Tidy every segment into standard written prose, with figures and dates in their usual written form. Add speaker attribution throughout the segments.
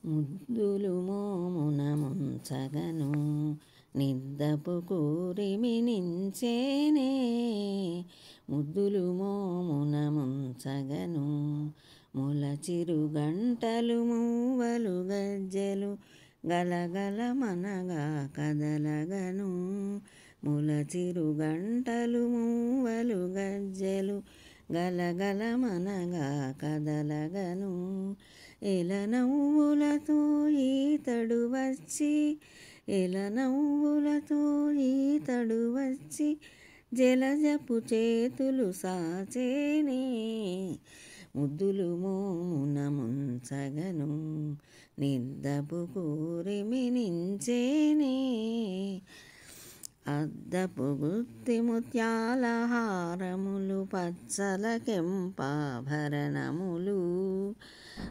Speaker 1: ముద్దులు మోమున ముంచగను నిద్దపు కూరిమినించేనే. ముద్దులు మోమున ముంచగను ములచిరు గంటలు మూవలు గజ్జెలు గలగల మనగా కదలగను. ములచిరు గంటలు మూవలు గజ్జెలు గలగల మనగా కదలగను. ఎలనవ్వులతో ఈతడు వచ్చి ఎలనవ్వులతో ఈతడు వచ్చి జలజపు చేతులు సాచేనే. ముద్దులు మోమున ముంచగను నిద్దపు కూరిమినించేనే. అద్దపు గుత్తి ముత్యాల హారములు పచ్చల కెంపాభరణములు.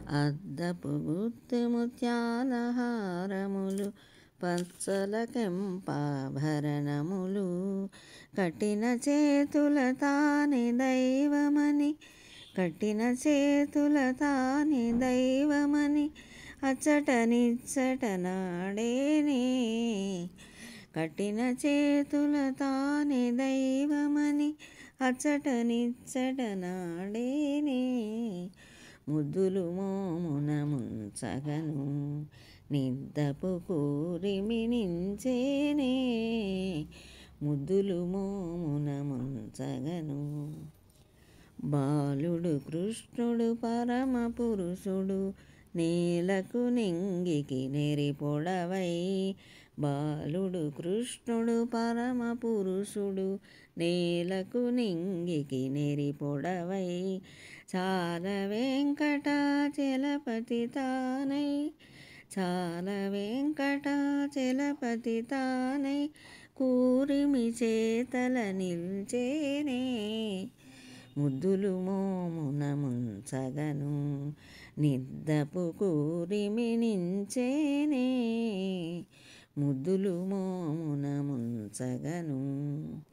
Speaker 1: అద్దపు గుత్తి ముత్యాల హారములు పచ్చల కెంపాభరణములు. కఠిన చేతుల తాని దైవమని కఠిన చేతుల తాని దైవమని అచ్చట నిచ్చట నాడేనే. కఠిన చేతుల తాని దైవమని అచ్చట నిచ్చట నాడేనే. ముద్దులు మోమున ముంచగను నిద్దపు కూరిమినించేనే. ముద్దులు మోమున ముంచగను. బాలుడు కృష్ణుడు పరమ పురుషుడు నేలకు నింగికి నెరిపొడవై. బాలుడు కృష్ణుడు పరమ పురుషుడు నేలకు నింగికి నెరిపొడవై. చాల వెంకటాచలపతి తానై చాల వెంకటాచలపతి తానై కూరిమి చేతల నిల్చేనే. ముద్దులు మోమున ముంచగను నిద్దపు కూరిమినించేనే. ముద్దులు మోమున ముంచగను.